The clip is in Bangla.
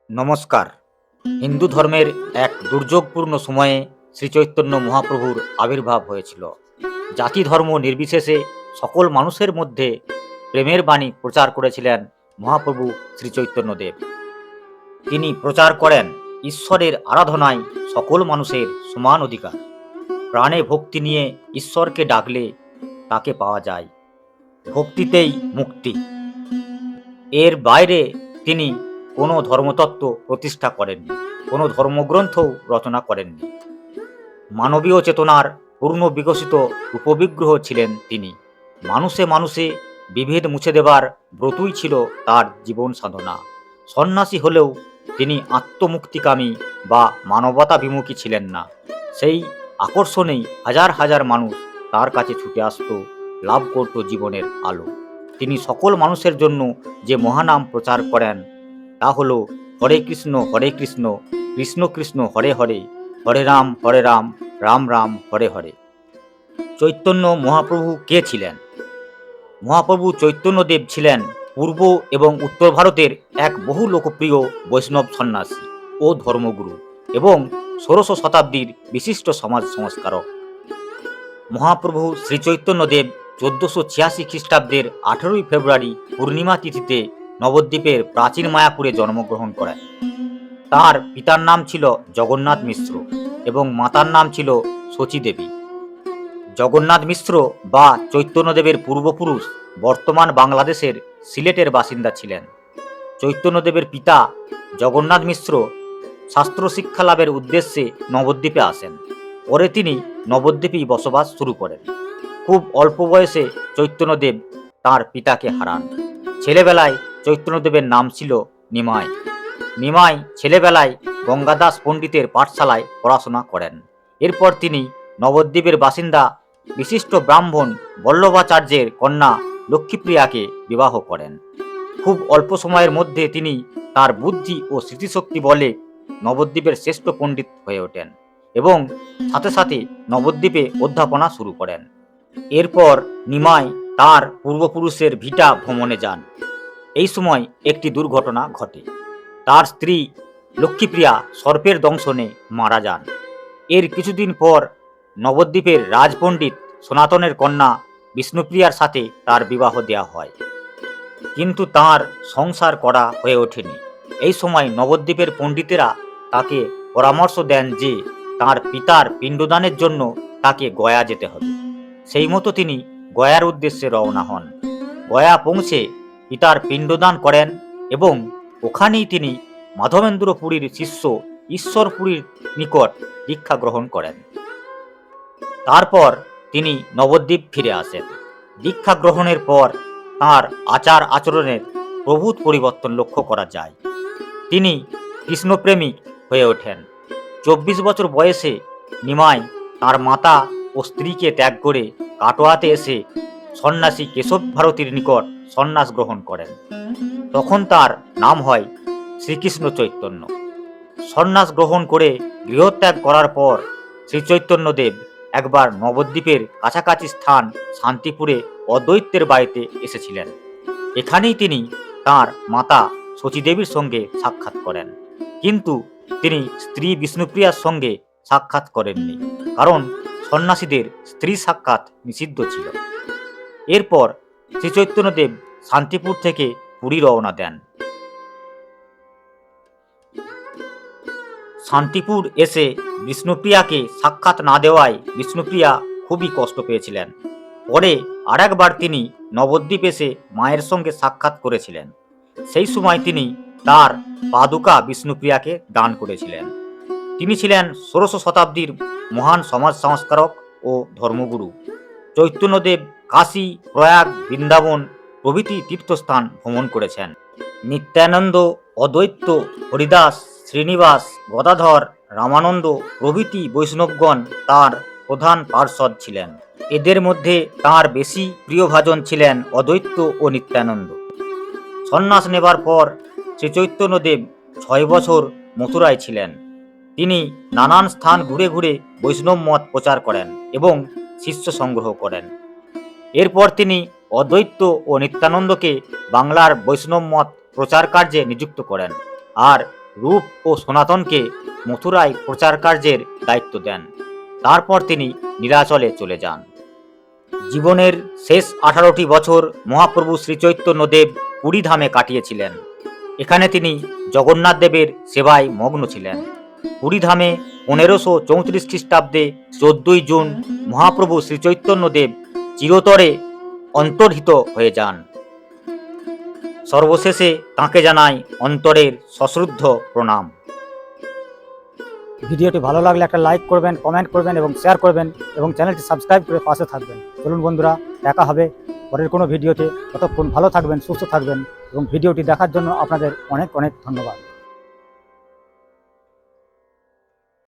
নমস্কার। হিন্দু ধর্মের এক দুর্যোগপূর্ণ সময়ে শ্রীচৈতন্য মহাপ্রভুর আবির্ভাব হয়েছিল। জাতি ধর্ম নির্বিশেষে সকল মানুষের মধ্যে প্রেমের বাণী প্রচার করেছিলেন মহাপ্রভু শ্রীচৈতন্যদেব। তিনি প্রচার করেন ঈশ্বরের আরাধনায় সকল মানুষের সমান অধিকার। প্রাণে ভক্তি নিয়ে ঈশ্বরকে ডাকলে তাকে পাওয়া যায়। ভক্তিতেই মুক্তি। এর বাইরে তিনি কোনো ধর্মতত্ত্ব প্রতিষ্ঠা করেননি, কোনো ধর্মগ্রন্থও রচনা করেননি। মানবীয় চেতনার পূর্ণ বিকশিত উপবিগ্রহ ছিলেন তিনি। মানুষে মানুষে বিভেদ মুছে দেবার ব্রতই ছিল তার জীবন সাধনা। সন্ন্যাসী হলেও তিনি আত্মমুক্তিকামী বা মানবতাভিমুখী ছিলেন না। সেই আকর্ষণেই হাজার হাজার মানুষ তার কাছে ছুটে আসত, লাভ করত জীবনের আলো। তিনি সকল মানুষের জন্য যে মহানাম প্রচার করেন তা হলো হরে কৃষ্ণ কৃষ্ণ কৃষ্ণ হরে হরে, হরে রাম রাম রাম হরে হরে। চৈতন্য মহাপ্রভু কে ছিলেন? মহাপ্রভু চৈতন্যদেব ছিলেন পূর্ব এবং উত্তর ভারতের এক বহু লোকপ্রিয় বৈষ্ণব সন্ন্যাসী ও ধর্মগুরু এবং ষোড়শ শতাব্দীর বিশিষ্ট সমাজ সংস্কারক। মহাপ্রভু শ্রীচৈতন্যদেব 1486 খ্রিস্টাব্দের 18 ফেব্রুয়ারি পূর্ণিমা তিথিতে নবদ্বীপের প্রাচীন মায়াপুরে জন্মগ্রহণ করেন। তার পিতার নাম ছিল জগন্নাথ মিশ্র এবং মাতার নাম ছিল শচী দেবী। জগন্নাথ মিশ্র বা চৈতন্যদেবের পূর্বপুরুষ বর্তমান বাংলাদেশের সিলেটের বাসিন্দা ছিলেন। চৈতন্যদেবের পিতা জগন্নাথ মিশ্র শাস্ত্র শিক্ষা লাভের উদ্দেশ্যে নবদ্বীপে আসেন। পরে তিনি নবদ্বীপেই বসবাস শুরু করেন। খুব অল্প বয়সে চৈতন্যদেব তাঁর পিতাকে হারান। ছেলেবেলায় চৈতন্যদেবের নাম ছিল নিমাই। নিমাই ছেলেবেলায় গঙ্গাদাস পণ্ডিতের পাঠশালায় পড়াশোনা করেন। এরপর তিনি নবদ্বীপের বাসিন্দা বিশিষ্ট ব্রাহ্মণ বল্লভাচার্যের কন্যা লক্ষ্মীপ্রিয়াকে বিবাহ করেন। খুব অল্প সময়ের মধ্যে তিনি তার বুদ্ধি ও স্মৃতিশক্তি বলে নবদ্বীপের শ্রেষ্ঠ পণ্ডিত হয়ে ওঠেন এবং সাথে সাথে নবদ্বীপে অধ্যাপনা শুরু করেন। এরপর নিমাই তার পূর্বপুরুষের ভিটা ভ্রমণে যান। এই সময় একটি দুর্ঘটনা ঘটে। তার স্ত্রী লক্ষ্মীপ্রিয়া সর্পের দংশনে মারা যান। এর কিছুদিন পর নবদ্বীপের রাজপণ্ডিত সনাতনের কন্যা বিষ্ণুপ্রিয়ার সাথে তার বিবাহ দেওয়া হয়, কিন্তু তার সংসার করা হয়ে ওঠেনি। এই সময় নবদ্বীপের পণ্ডিতেরা তাকে পরামর্শ দেন যে তার পিতার পিণ্ডদানের জন্য তাকে গয়া যেতে হবে। সেই মতো তিনি গয়ার উদ্দেশ্যে রওনা হন। গয়া পৌঁছে পিতার পিণ্ডদান করেন এবং ওখানেই তিনি মাধবেন্দ্র পুরীর শিষ্য ঈশ্বরপুরীর নিকট দীক্ষা গ্রহণ করেন। তারপর তিনি নবদ্বীপ ফিরে আসেন। দীক্ষা গ্রহণের পর তাঁর আচার আচরণের প্রভূত পরিবর্তন লক্ষ্য করা যায়। তিনি কৃষ্ণপ্রেমিক হয়ে ওঠেন। 24 বছর বয়সে নিমাই তাঁর মাতা ও স্ত্রীকে ত্যাগ করে কাটোয়াতে এসে সন্ন্যাসী কেশব ভারতীর নিকট সন্ন্যাস গ্রহণ করেন। তখন তার নাম হয় শ্রীকৃষ্ণ চৈতন্য। সন্ন্যাস গ্রহণ করে গৃহত্যাগ করার পর শ্রীচৈতন্যদেব একবার নবদ্বীপের কাছাকাছি স্থান শান্তিপুরে অদ্বৈতের বাড়িতে এসেছিলেন। এখানেই তিনি তাঁর মাতা শচীদেবীর সঙ্গে সাক্ষাৎ করেন, কিন্তু তিনি স্ত্রী বিষ্ণুপ্রিয়ার সঙ্গে সাক্ষাৎ করেননি, কারণ সন্ন্যাসীদের স্ত্রী সাক্ষাৎ নিষিদ্ধ ছিল। এরপর শ্রীচৈতন্যদেব শান্তিপুর থেকে পুরী রওনা দেন। শান্তিপুর এসে বিষ্ণুপ্রিয়াকে সাক্ষাৎ না দেওয়ায় বিষ্ণুপ্রিয়া খুবই কষ্ট পেয়েছিলেন। পরে আরেকবার তিনি নবদ্বীপ এসে মায়ের সঙ্গে সাক্ষাৎ করেছিলেন। সেই সময় তিনি তার পাদুকা বিষ্ণুপ্রিয়াকে দান করেছিলেন। তিনি ছিলেন ষোড়শ শতাব্দীর মহান সমাজ সংস্কারক ও ধর্মগুরু। চৈতন্যদেব কাশী, প্রয়াগ, বৃন্দাবন প্রভৃতি তীর্থস্থান ভ্রমণ করেছেন। নিত্যানন্দ, অদ্বৈত, হরিদাস, শ্রীনিবাস, গদাধর, রামানন্দ প্রভৃতি বৈষ্ণবগণ তাঁর প্রধান পার্ষদ ছিলেন। এদের মধ্যে তাঁর বেশি প্রিয়ভাজন ছিলেন অদ্বৈত ও নিত্যানন্দ। সন্ন্যাস নেবার পর শ্রীচৈতন্যদেব 6 বছর মথুরায় ছিলেন। তিনি নানান স্থান ঘুরে ঘুরে বৈষ্ণব মত প্রচার করেন এবং শিষ্য সংগ্রহ করেন। এরপর তিনি অদ্বৈত ও নিত্যানন্দকে বাংলার বৈষ্ণব মত প্রচার কার্যে নিযুক্ত করেন আর রূপ ও সনাতনকে মথুরায় প্রচার কার্যের দায়িত্ব দেন। তারপর তিনি নীলাচলে চলে যান। জীবনের শেষ 18টি বছর মহাপ্রভু শ্রীচৈতন্যদেব পুরীধামে কাটিয়েছিলেন। এখানে তিনি জগন্নাথ দেবের সেবায় মগ্ন ছিলেন। পুরীধামে 1534 খ্রিস্টাব্দে 14ই জুন মহাপ্রভু শ্রীচৈতন্যদেব চিরতরে অন্তর্হিত হয়ে যান। সর্বশেষে তাঁকে জানাই অন্তরের সশ্রদ্ধ প্রণাম। ভিডিওটি ভালো লাগলে একটা লাইক করবেন, কমেন্ট করবেন এবং শেয়ার করবেন এবং চ্যানেলটি সাবস্ক্রাইব করে পাশে থাকবেন। চলুন বন্ধুরা, দেখা হবে পরের কোনো ভিডিওতে। ততক্ষণ ভালো থাকবেন, সুস্থ থাকবেন এবং ভিডিওটি দেখার জন্য আপনাদের অনেক অনেক ধন্যবাদ।